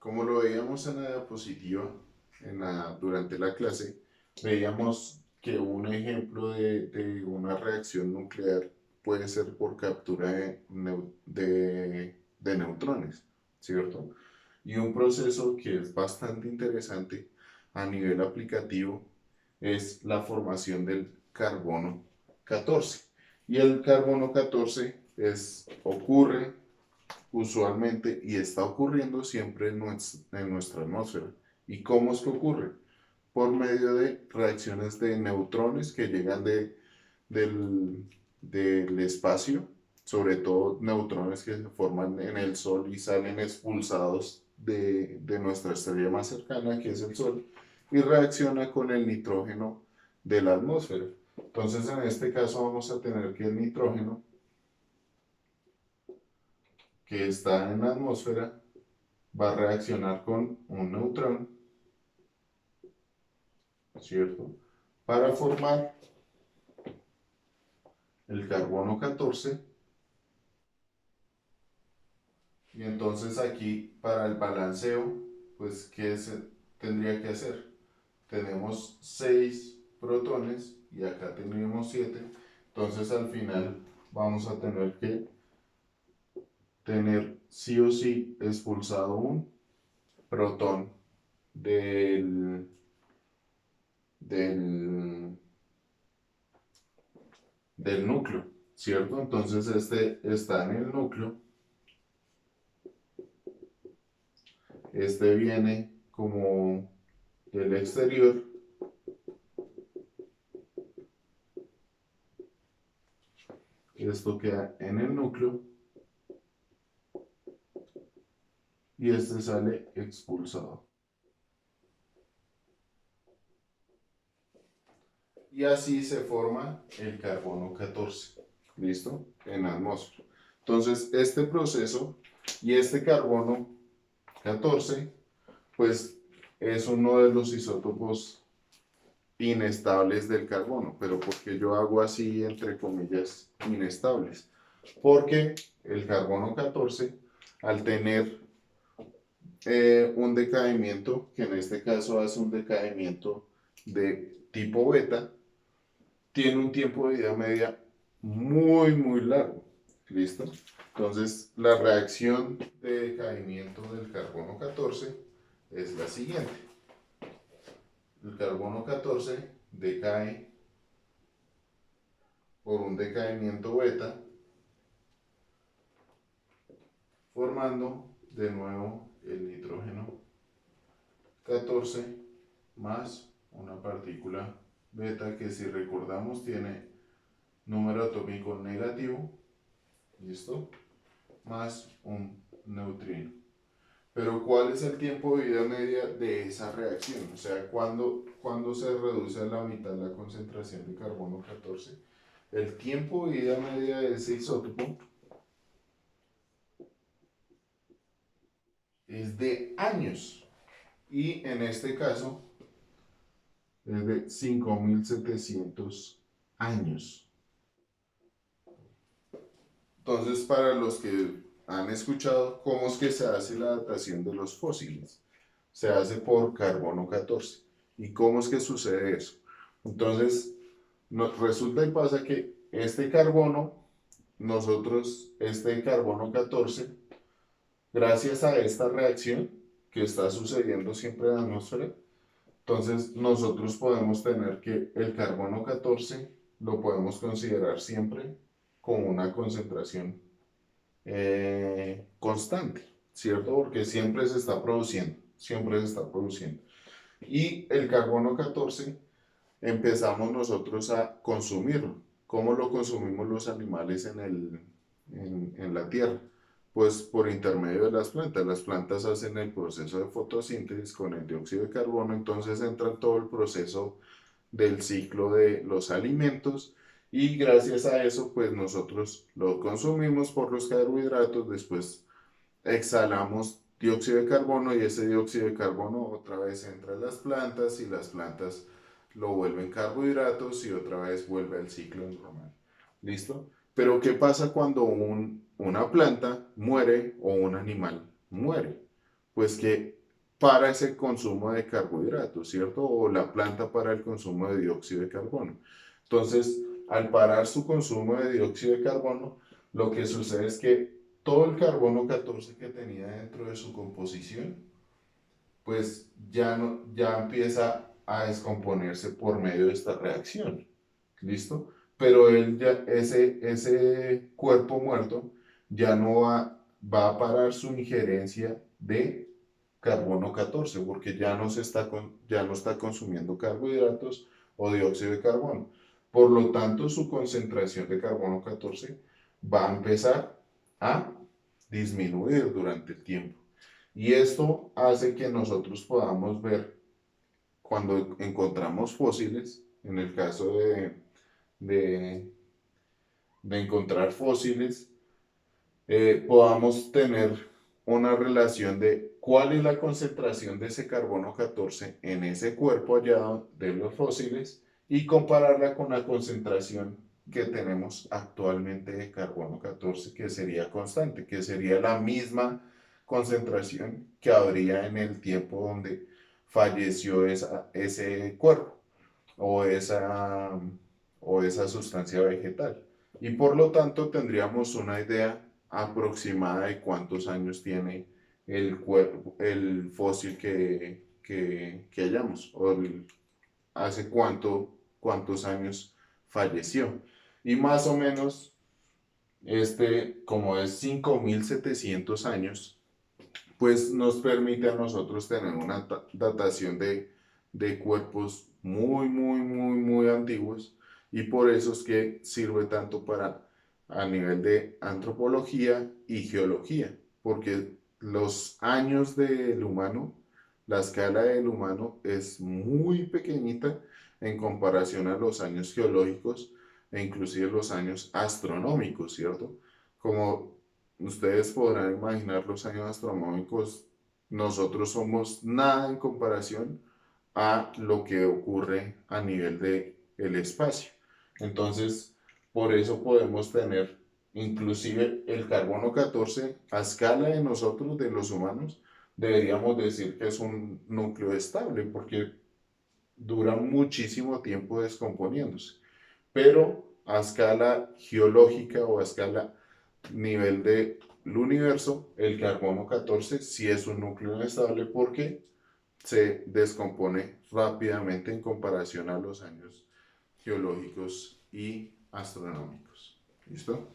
Como lo veíamos en la diapositiva, durante la clase, veíamos que un ejemplo de una reacción nuclear puede ser por captura de neutrones, ¿cierto? Y un proceso que es bastante interesante a nivel aplicativo es la formación del carbono 14. Y el carbono 14 ocurre usualmente y está ocurriendo siempre en nuestra atmósfera. ¿Y cómo es que ocurre? Por medio de reacciones de neutrones que llegan del espacio, sobre todo neutrones que se forman en el Sol y salen expulsados de nuestra estrella más cercana, que es el Sol, y reacciona con el nitrógeno de la atmósfera. Entonces, en este caso vamos a tener que el nitrógeno que está en la atmósfera va a reaccionar con un neutrón, ¿cierto? Para formar el carbono 14. Y entonces aquí, para el balanceo, pues, ¿qué tendría que hacer? Tenemos 6 protones y acá tendríamos 7. Entonces al final vamos a tener que tener sí o sí expulsado un protón del, del, del núcleo, ¿cierto? Entonces este está en el núcleo, este viene como del exterior, esto queda en el núcleo y este sale expulsado. Y así se forma el carbono 14, ¿listo? En la atmósfera. Entonces, este proceso y este carbono 14, pues es uno de los isótopos inestables del carbono. Pero ¿por qué yo hago así, entre comillas, inestables? Porque el carbono 14, al tener un decaimiento, que en este caso hace un decaimiento de tipo beta, tiene un tiempo de vida media muy, muy largo. ¿Listo? Entonces, la reacción de decaimiento del carbono 14 es la siguiente. El carbono 14 decae por un decaimiento beta, formando de nuevo el nitrógeno 14 más una partícula beta que, si recordamos, tiene número atómico negativo, ¿listo? Más un neutrino. Pero ¿cuál es el tiempo de vida media de esa reacción? O sea, ¿cuándo se reduce a la mitad la concentración de carbono 14? El tiempo de vida media de ese isótopo es de años. Y en este caso es de 5700 años. Entonces, para los que han escuchado, ¿cómo es que se hace la datación de los fósiles? Se hace por carbono 14. ¿Y cómo es que sucede eso? Entonces, resulta y pasa que este carbono 14, gracias a esta reacción que está sucediendo siempre en la atmósfera, entonces nosotros podemos tener que el carbono 14 lo podemos considerar siempre como una concentración constante, ¿cierto? Porque siempre se está produciendo, siempre se está produciendo. Y el carbono 14 empezamos nosotros a consumirlo. ¿Cómo lo consumimos los animales en la tierra? Pues por intermedio de las plantas. Las plantas hacen el proceso de fotosíntesis con el dióxido de carbono, entonces entra en todo el proceso del ciclo de los alimentos y gracias a eso pues nosotros lo consumimos por los carbohidratos, después exhalamos dióxido de carbono y ese dióxido de carbono otra vez entra a las plantas y las plantas lo vuelven carbohidratos y otra vez vuelve al ciclo normal. ¿Listo? Pero ¿qué pasa cuando una planta muere o un animal muere? pues que para ese consumo de carbohidratos, ¿cierto? O la planta para el consumo de dióxido de carbono. Entonces, al parar su consumo de dióxido de carbono, lo que sucede es que todo el carbono 14 que tenía dentro de su composición, pues ya, no, ya empieza a descomponerse por medio de esta reacción. ¿Listo? Pero él ya, ese cuerpo muerto ya no va a parar su injerencia de carbono 14 porque ya no está consumiendo carbohidratos o dióxido de carbono. Por lo tanto, su concentración de carbono 14 va a empezar a disminuir durante el tiempo. Y esto hace que nosotros podamos ver cuando encontramos fósiles, en el caso de, de encontrar fósiles, podamos tener una relación de cuál es la concentración de ese carbono 14 en ese cuerpo hallado de los fósiles y compararla con la concentración que tenemos actualmente de carbono 14, que sería constante, que sería la misma concentración que habría en el tiempo donde falleció ese cuerpo o o esa sustancia vegetal. Y por lo tanto tendríamos una idea aproximada de cuántos años tiene el fósil que hallamos, o hace cuántos años falleció. Y más o menos, como es 5700 años, pues nos permite a nosotros tener una datación de cuerpos muy antiguos, y por eso es que sirve tanto para a nivel de antropología y geología, porque los años del humano, la escala del humano es muy pequeñita en comparación a los años geológicos e inclusive los años astronómicos, ¿cierto? Como ustedes podrán imaginar, los años astronómicos, nosotros somos nada en comparación a lo que ocurre a nivel de el espacio. Entonces, por eso podemos tener inclusive el carbono 14 a escala de nosotros, de los humanos, deberíamos decir que es un núcleo estable porque dura muchísimo tiempo descomponiéndose. Pero a escala geológica o a escala nivel del universo, el carbono 14 sí es un núcleo inestable porque se descompone rápidamente en comparación a los años geológicos y astronómicos. ¿Listo?